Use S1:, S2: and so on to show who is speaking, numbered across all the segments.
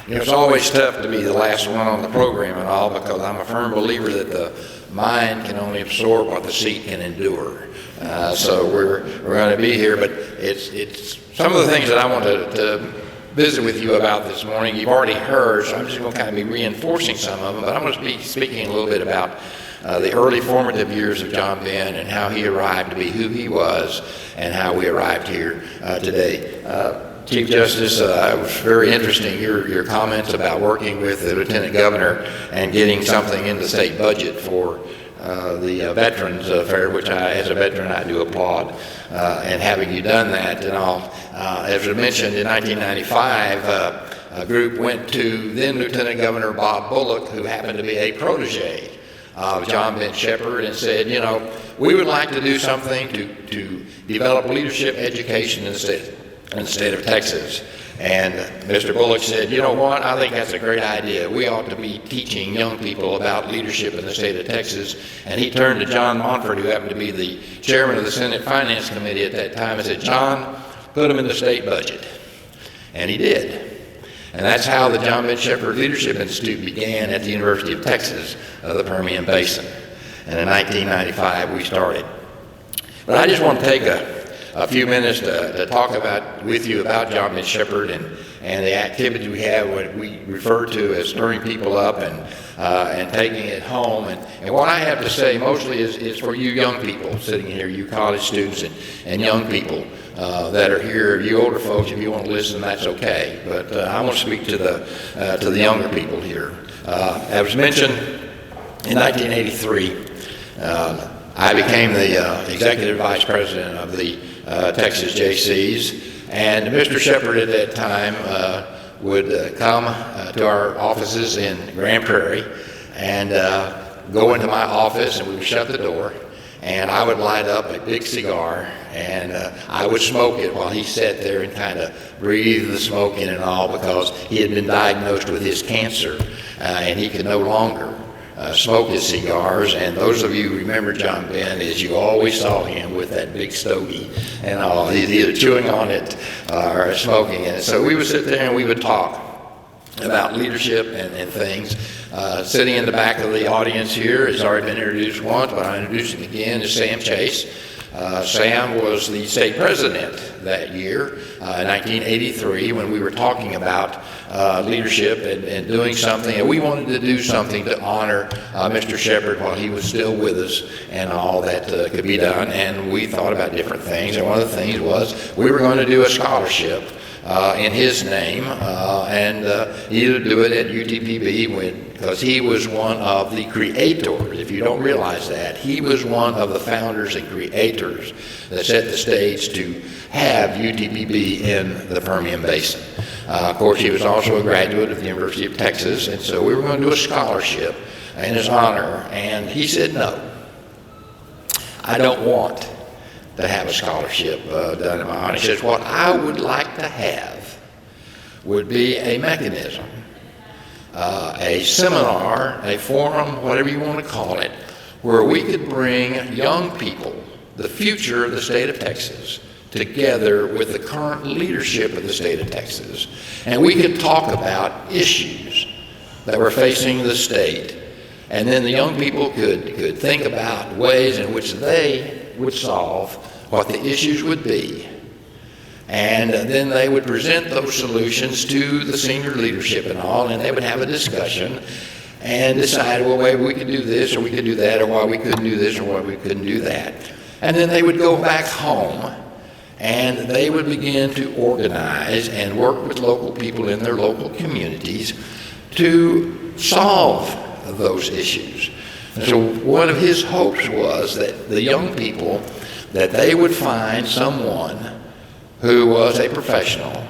S1: You know, it's always tough to be the last one on the program and all, because I'm a firm believer that the mind can only absorb what the seat can endure. So we're going to be here, but it's some of the things that I want to visit with you about this morning. You've already heard, so I'm just going to kind of be reinforcing some of them, but I'm going to be speaking a little bit about the early formative years of John Ben and how he arrived to be who he was and how we arrived here today. Chief Justice, it was very interesting, your comments about working with the Lieutenant Governor and getting something in the state budget for the Veterans Fair, which as a veteran I do applaud, and having you done that and all. As I mentioned, in 1995, a group went to then Lieutenant Governor Bob Bullock, who happened to be a protege of John Ben Shepherd, and said, you know, we would like to do something to develop leadership education in the state of Texas. And Mr. Bullock said, you know what, I think that's a great idea. We ought to be teaching young people about leadership in the state of Texas. And he turned to John Monfort, who happened to be the chairman of the Senate Finance Committee at that time, and said, John, put them in the state budget. And he did. And that's how the John Ben Shepherd Leadership Institute began at the University of Texas, the Permian Basin. And in 1995, we started. But I just want to take a few minutes to talk with you about John Ben Shepherd and the activity we have, what we refer to as stirring people up and taking it home. And what I have to say mostly is for you young people sitting here, you college students and young people that are here. You older folks, if you want to listen, that's okay. But I want to speak to the younger people here. As was mentioned, in 1983, I became the executive vice president of the Texas JCs, and Mr. Shepherd at that time would come to our offices in Grand Prairie and go into my office, and we would shut the door, and I would light up a big cigar, and I would smoke it while he sat there and kind of breathed the smoke in and all, because he had been diagnosed with his cancer, and he could no longer smoke his cigars. And those of you who remember John Ben, is you always saw him with that big stogie and all. He's either chewing on it or smoking it. So we would sit there and we would talk about leadership and things. Sitting in the back of the audience here has already been introduced once, but I'll introduce him again, is Sam Chase. Sam was the state president that year, in 1983, when we were talking about leadership and doing something, and we wanted to do something to honor Mr. Shepherd while he was still with us and all that could be done. And we thought about different things, and one of the things was we were going to do a scholarship in his name, and either do it at UTPB, because he was one of the creators. If you don't realize that, he was one of the founders and creators that set the stage to have UTPB in the Permian Basin. Of course, he was also a graduate of the University of Texas, and so we were going to do a scholarship in his honor, and he said, no, I don't want to have a scholarship done in my honor. He says, what I would like to have would be a mechanism, a seminar, a forum, whatever you want to call it, where we could bring young people, the future of the state of Texas, together with the current leadership of the state of Texas, and we could talk about issues that were facing the state, and then the young people could think about ways in which they would solve what the issues would be, and then they would present those solutions to the senior leadership and all, and they would have a discussion and decide, well, maybe we could do this or we could do that, or why we couldn't do this or why we couldn't do that. And then they would go back home and they would begin to organize and work with local people in their local communities to solve those issues. And so one of his hopes was that the young people, that they would find someone who was a professional,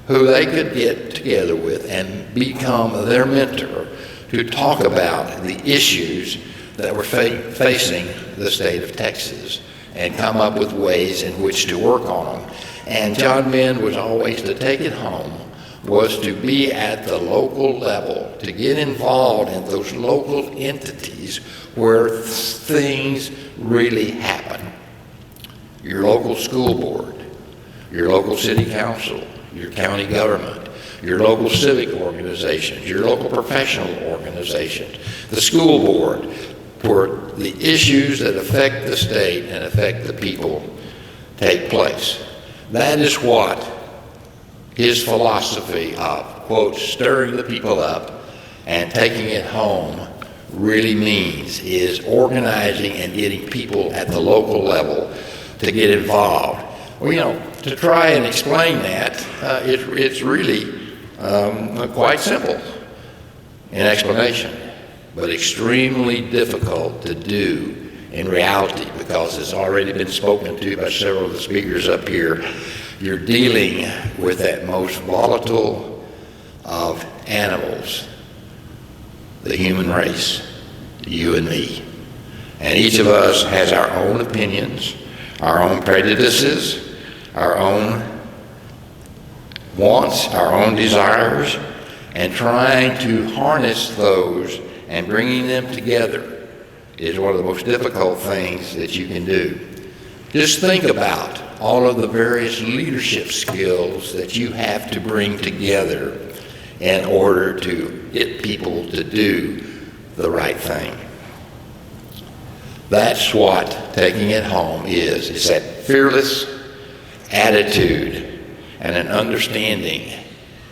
S1: who they could get together with and become their mentor to talk about the issues that were facing the state of Texas and come up with ways in which to work on them. And John Ben was always to take it home, was to be at the local level, to get involved in those local entities where things really happen. Your local school board, your local city council, your county government, your local civic organizations, your local professional organizations, the school board, for the issues that affect the state and affect the people take place. That is what his philosophy of, quote, stirring the people up and taking it home really means, is organizing and getting people at the local level to get involved. Well, to try and explain that, it's really quite simple in explanation, but extremely difficult to do in reality, because it's already been spoken to by several of the speakers up here. You're dealing with that most volatile of animals, the human race, you and me. And each of us has our own opinions, our own prejudices, our own wants, our own desires, and trying to harness those and bringing them together is one of the most difficult things that you can do. Just think about all of the various leadership skills that you have to bring together in order to get people to do the right thing. That's what taking it home is. It's that fearless attitude and an understanding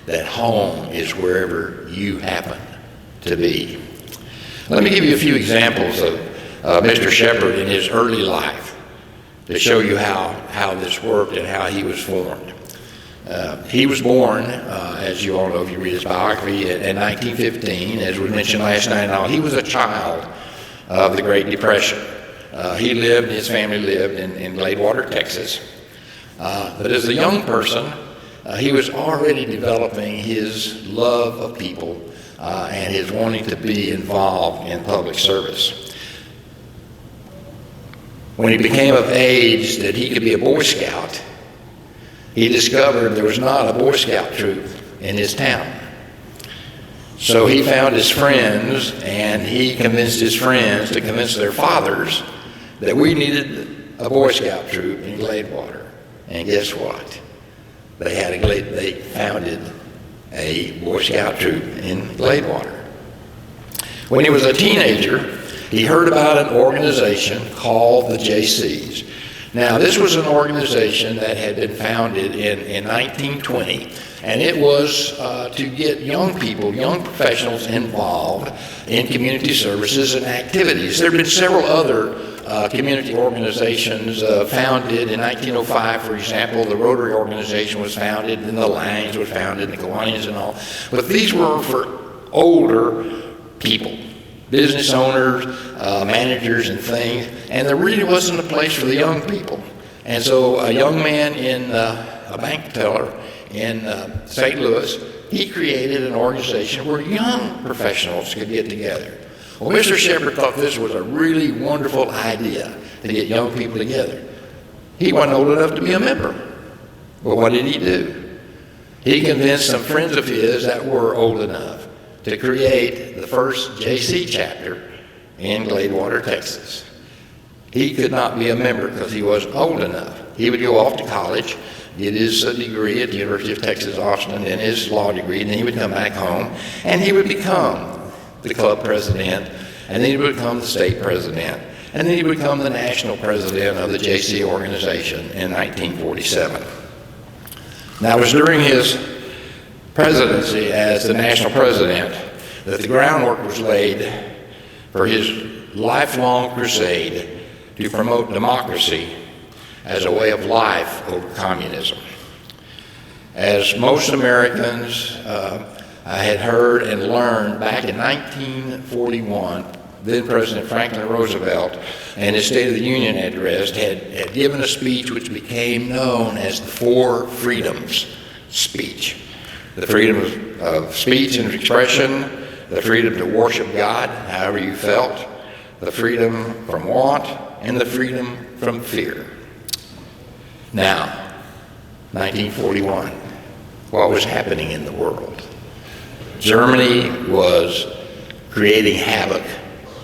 S1: that home is wherever you happen to be. Let me give you a few examples of Mr. Shepherd in his early life to show you how this worked and how he was formed. He was born, as you all know if you read his biography, in 1915, as we mentioned last night. He was a child of the Great Depression. His family lived in Gladewater, Texas. But as a young person, he was already developing his love of people and his wanting to be involved in public service. When he became of age that he could be a Boy Scout, he discovered there was not a Boy Scout troop in his town. So he found his friends, and he convinced his friends to convince their fathers that we needed a Boy Scout troop in Gladewater. And guess what? They founded a Boy Scout troop in Gladewater. When he was a teenager, he heard about an organization called the JCs. Now, this was an organization that had been founded in 1920, and it was to get young people, young professionals involved in community services and activities. There have been several other community organizations founded. In 1905, for example, the Rotary organization was founded, and the Lions was founded, and the Kiwanis and all. But these were for older people, business owners, managers and things, and there really wasn't a place for the young people. And so a young man a bank teller in St. Louis, he created an organization where young professionals could get together. Well, Mr. Shepherd thought this was a really wonderful idea to get young people together. He wasn't old enough to be a member. Well, what did he do? He convinced some friends of his that were old enough to create the first JC chapter in Gladewater, Texas. He could not be a member because he wasn't old enough. He would go off to college, get his degree at the University of Texas, Austin, and his law degree, and then he would come back home, and he would become the club president, and then he would become the state president, and then he would become the national president of the JC organization in 1947. Now, it was during his presidency as the national president that the groundwork was laid for his lifelong crusade to promote democracy as a way of life over communism. As most Americans had heard and learned back in 1941, then President Franklin Roosevelt, in his State of the Union address, had given a speech which became known as the Four Freedoms speech. The freedom of speech and expression, the freedom to worship God however you felt, the freedom from want, and the freedom from fear. Now, 1941, what was happening in the world? Germany was creating havoc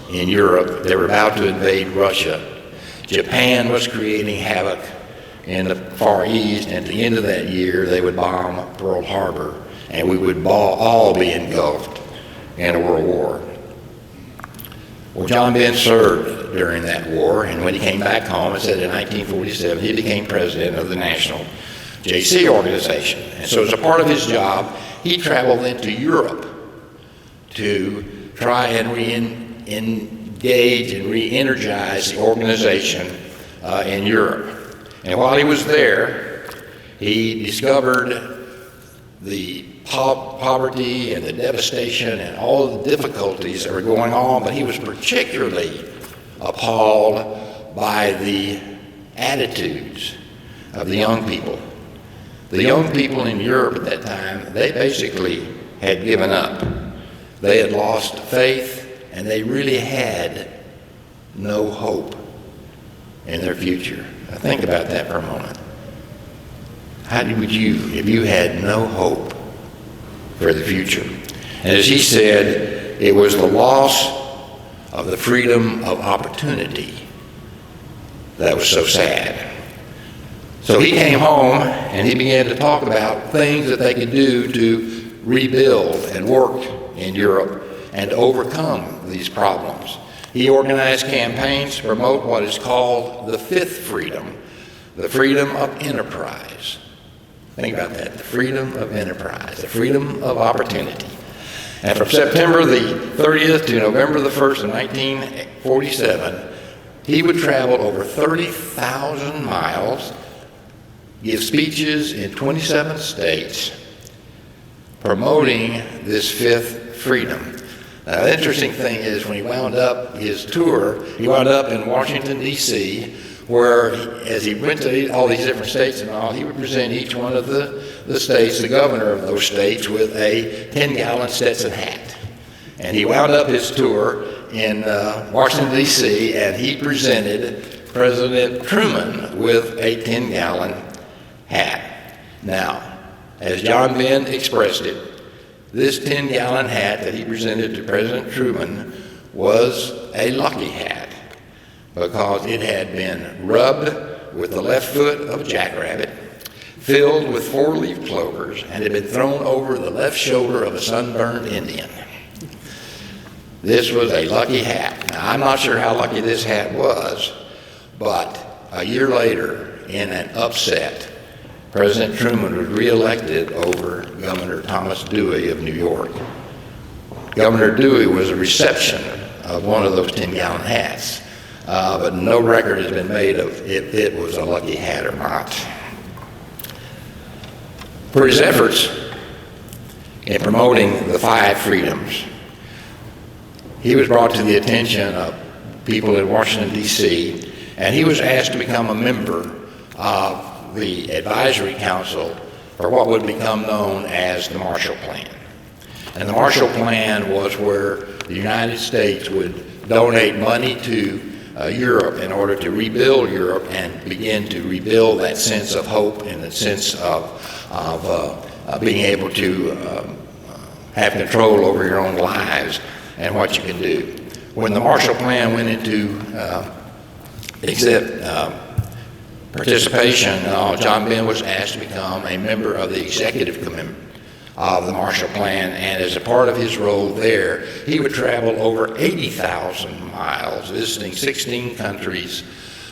S1: in Europe. They were about to invade Russia. Japan was creating havoc in the Far East, and at the end of that year, they would bomb Pearl Harbor and we would all be engulfed in a world war. Well, John Ben served during that war, and when he came back home, it said in 1947, he became president of the National JC organization. And so as a part of his job, he traveled into Europe to try and engage and re-energize the organization in Europe. And while he was there, he discovered the poverty and the devastation and all of the difficulties that were going on, but he was particularly appalled by the attitudes of the young people. The young people in Europe at that time, they basically had given up. They had lost faith, and they really had no hope in their future. Now think about that for a moment. How would you, if you had no hope for the future? And as he said, it was the loss of the freedom of opportunity that was so sad. So he came home and he began to talk about things that they could do to rebuild and work in Europe and to overcome these problems. He organized campaigns to promote what is called the fifth freedom, the freedom of enterprise. Think about that, the freedom of enterprise, the freedom of opportunity. And from September the 30th to November the 1st of 1947, he would travel over 30,000 miles, give speeches in 27 states, promoting this fifth freedom. Now, the interesting thing is when he wound up his tour, he wound up in Washington, D.C., where as he went to all these different states and all, he would present each one of the states, the governor of those states, with a 10-gallon Stetson hat. And he wound up his tour in Washington, D.C., and he presented President Truman with a 10-gallon hat. Now, as John Ben expressed it, this 10-gallon hat that he presented to President Truman was a lucky hat, because it had been rubbed with the left foot of a jackrabbit, filled with four-leaf clovers, and had been thrown over the left shoulder of a sunburned Indian. This was a lucky hat. Now, I'm not sure how lucky this hat was, but a year later, in an upset, President Truman was reelected over Governor Thomas Dewey of New York. Governor Dewey was a reception of one of those 10-gallon hats. But no record has been made of if it was a lucky hat or not. For his efforts in promoting the five freedoms, he was brought to the attention of people in Washington, D.C., and he was asked to become a member of the advisory council for what would become known as the Marshall Plan. And the Marshall Plan was where the United States would donate money to Europe in order to rebuild Europe and begin to rebuild that sense of hope and the sense of being able to have control over your own lives and what you can do. When the Marshall Plan went into participation, John Ben was asked to become a member of the executive committee of the Marshall Plan, and as a part of his role there, he would travel over 80,000 miles, visiting 16 countries,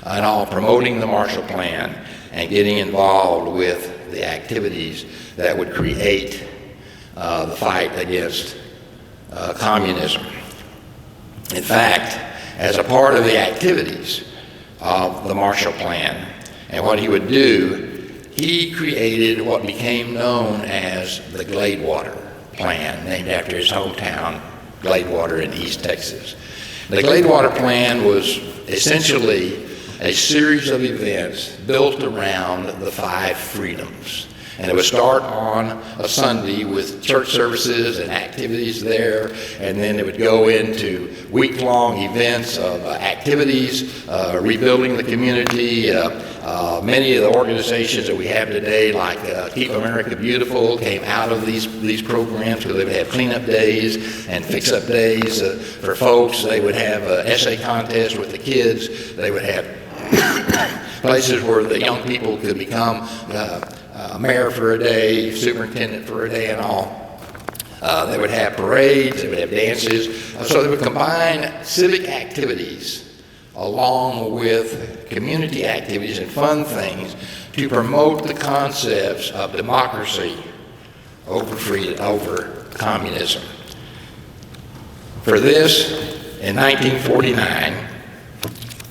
S1: and all promoting the Marshall Plan and getting involved with the activities that would create the fight against communism. In fact, as a part of the activities of the Marshall Plan and what he would do, he created what became known as the Gladewater Plan, named after his hometown, Gladewater in East Texas. The Gladewater Plan was essentially a series of events built around the five freedoms. And it would start on a Sunday with church services and activities there, and then it would go into week-long events of activities, rebuilding the community. Many of the organizations that we have today, like Keep America Beautiful, came out of these programs, where they would have cleanup days and fix-up days for folks. They would have essay contests with the kids. They would have places where the young people could become mayor for a day, superintendent for a day and all. They would have parades, they would have dances. So they would combine civic activities along with community activities and fun things to promote the concepts of democracy over freedom, over communism. For this, in 1949,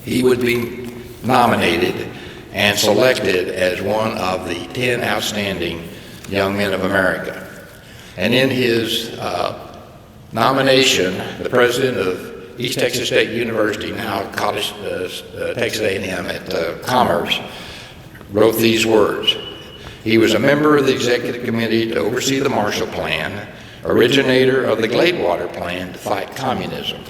S1: he would be nominated and selected as one of the 10 outstanding young men of America. And in his nomination, the president of East Texas State University, now College, Texas A&M at Commerce, wrote these words. He was a member of the executive committee to oversee the Marshall Plan, originator of the Gladewater Plan to fight communism,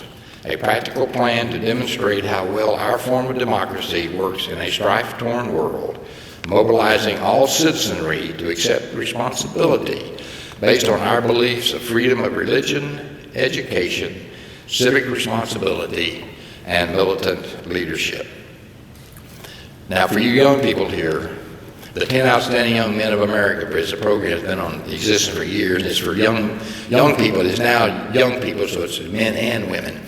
S1: a practical plan to demonstrate how well our form of democracy works in a strife-torn world, mobilizing all citizenry to accept responsibility based on our beliefs of freedom of religion, education, civic responsibility, and militant leadership. Now, for you young people here, the 10 Outstanding Young Men of America is a program that's been on existing for years. It's for young people. It's now young people, so it's men and women.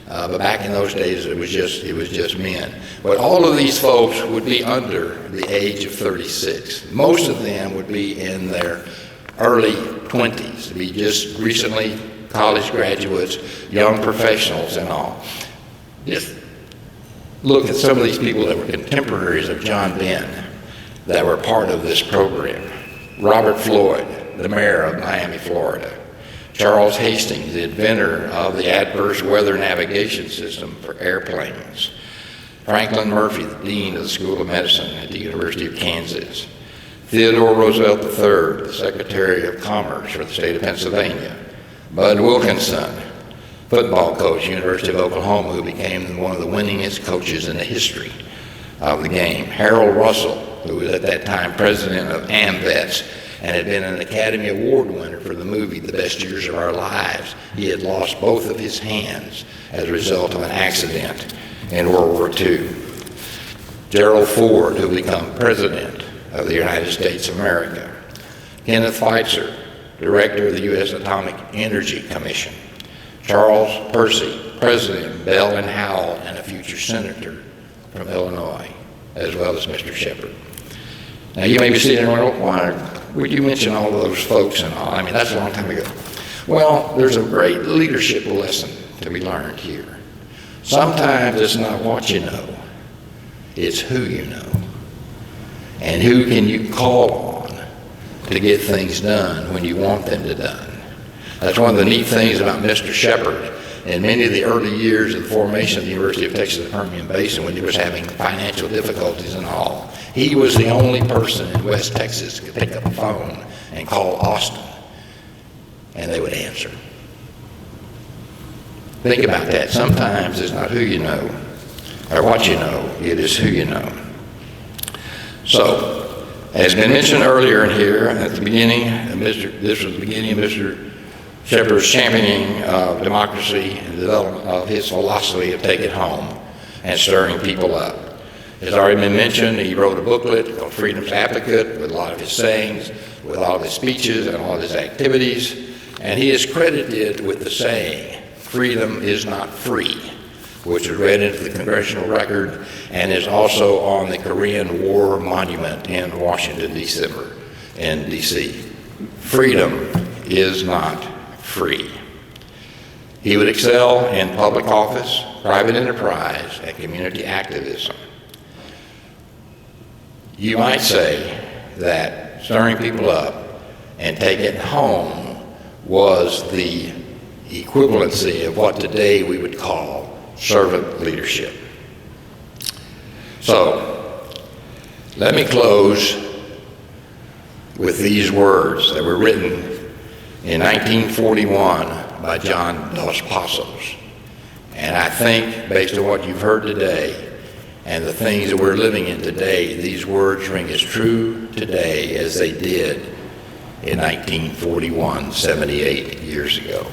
S1: But back in those days, it was just men. But all of these folks would be under the age of 36. Most of them would be in their early 20s, to be just recently college graduates, young professionals and all. Just look at some of these people that were contemporaries of John Benn that were part of this program. Robert Floyd, the mayor of Miami, Florida. Charles Hastings, the inventor of the adverse weather navigation system for airplanes. Franklin Murphy, the dean of the School of Medicine at the University of Kansas. Theodore Roosevelt III, the Secretary of Commerce for the state of Pennsylvania. Bud Wilkinson, football coach, University of Oklahoma, who became one of the winningest coaches in the history of the game. Harold Russell, who was at that time president of AMVETS and had been an Academy Award winner for the movie The Best Years of Our Lives. He had lost both of his hands as a result of an accident in World War II. Gerald Ford, who became president of the United States of America. Kenneth Feitzer, director of the U.S. Atomic Energy Commission. Charles Percy, president of Bell and Howell, and a future senator from Illinois, as well as Mr. Shepard. Now you may be sitting there wondering, why would you mention all of those folks and all? I mean, that's a long time ago. Well, there's a great leadership lesson to be learned here. Sometimes it's not what you know, it's who you know. And who can you call on to get things done when you want them to done. That's one of the neat things about Mr. Shepard. In many of the early years of the formation of the University of Texas at the Permian Basin, when he was having financial difficulties and all, he was the only person in West Texas who could pick up a phone and call Austin, and they would answer. Think about that. Sometimes it's not who you know or what you know, it is who you know. So, as been mentioned earlier in here, at the beginning, this was the beginning of Mr. Shepard's championing of democracy and development of his philosophy of take it home and stirring people up. As already been mentioned, he wrote a booklet called Freedom's Advocate with a lot of his sayings, with all of his speeches and all of his activities, and he is credited with the saying, "Freedom is not free," which was read into the congressional record and is also on the Korean War Monument in Washington, D.C. Freedom is not free. He would excel in public office, private enterprise, and community activism. You might say that stirring people up and taking it home was the equivalency of what today we would call servant leadership. So, let me close with these words that were written in 1941 by John Dos Passos. And I think, based on what you've heard today and the things that we're living in today, these words ring as true today as they did in 1941, 78 years ago.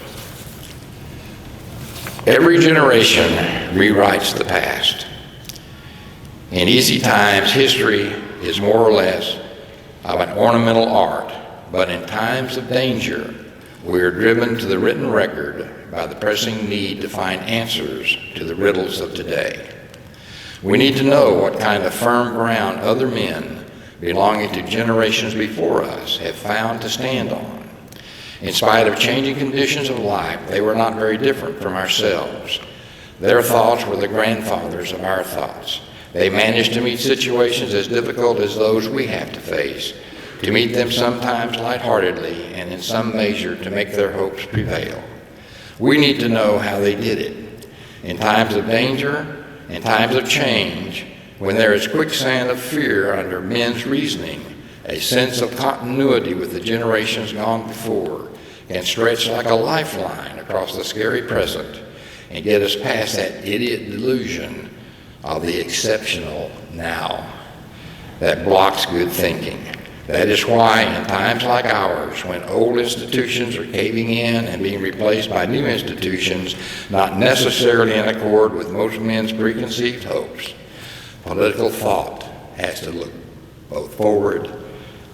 S1: Every generation rewrites the past. In easy times, history is more or less of an ornamental art, but in times of danger, we are driven to the written record by the pressing need to find answers to the riddles of today. We need to know what kind of firm ground other men belonging to generations before us have found to stand on. In spite of changing conditions of life, they were not very different from ourselves. Their thoughts were the grandfathers of our thoughts. They managed to meet situations as difficult as those we have to face, to meet them sometimes lightheartedly and in some measure to make their hopes prevail. We need to know how they did it. In times of danger, in times of change, when there is quicksand of fear under men's reasoning, a sense of continuity with the generations gone before can stretch like a lifeline across the scary present and get us past that idiot delusion of the exceptional now that blocks good thinking. That is why in times like ours, when old institutions are caving in and being replaced by new institutions not necessarily in accord with most men's preconceived hopes, political thought has to look both forward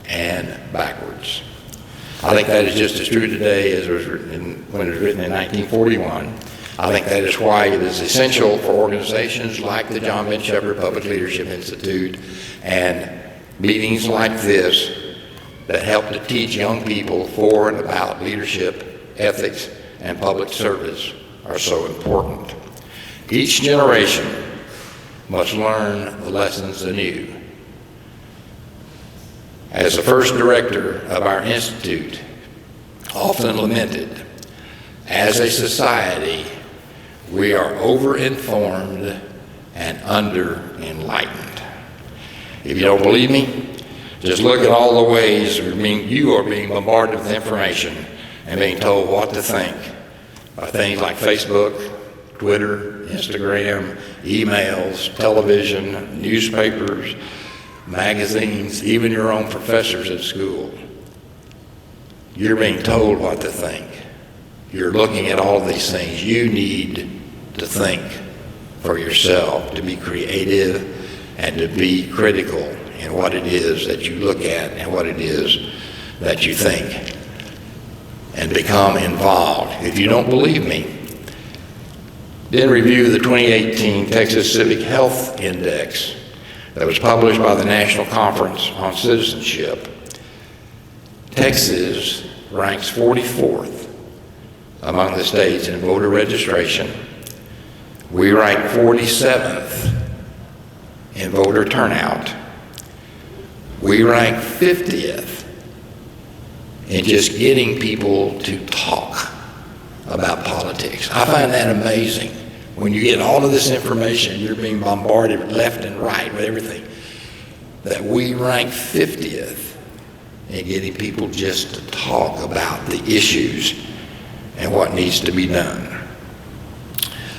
S1: and backwards. I think that is just as true today as it was written when it was written in 1941. I think that is why it is essential for organizations like the John Ben Shepherd Public Leadership Institute and meetings like this that help to teach young people for and about leadership, ethics, and public service are so important. Each generation must learn the lessons anew. As the first director of our institute often lamented, as a society, we are over-informed and under-enlightened. If you don't believe me, just look at all the ways you are being bombarded with information and being told what to think by things like Facebook, Twitter, Instagram, emails, television, newspapers, magazines, even your own professors at school. You're being told what to think. You're looking at all of these things. You need to think for yourself, to be creative and to be critical in what it is that you look at and what it is that you think, and become involved. If you don't believe me, then review the 2018 Texas Civic Health Index that was published by the National Conference on Citizenship. Texas ranks 44th among the states in voter registration. We rank 47th in voter turnout. We rank 50th in just getting people to talk about politics. I find that amazing. When you get all of this information, you're being bombarded left and right with everything, that we rank 50th in getting people just to talk about the issues and what needs to be done.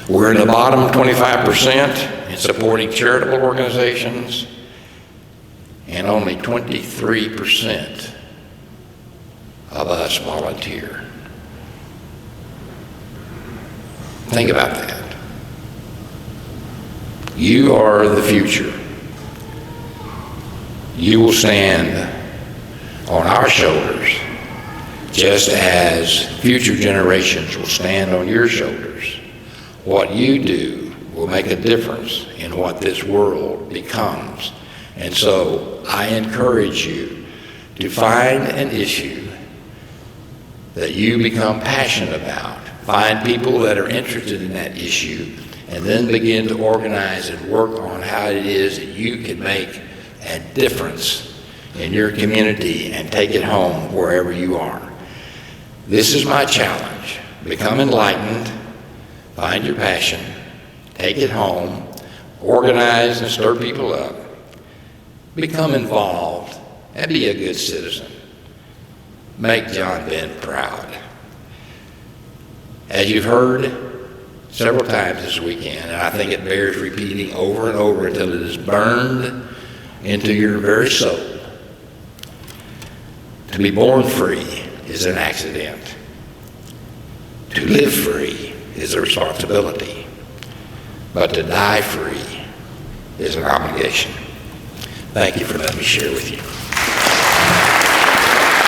S1: We're in the bottom 25% in supporting charitable organizations, and only 23% of us volunteer. Think about that. You are the future. You will stand on our shoulders just as future generations will stand on your shoulders. What you do will make a difference in what this world becomes. And so I encourage you to find an issue that you become passionate about. Find people that are interested in that issue, and then begin to organize and work on how it is that you can make a difference in your community and take it home wherever you are. This is my challenge. Become enlightened, find your passion, take it home, organize and stir people up, become involved, and be a good citizen. Make John Ben proud. As you've heard several times this weekend, and I think it bears repeating over and over until it is burned into your very soul, to be born free is an accident. To live free is a responsibility. But to die free is an obligation. Thank you for letting me share with you.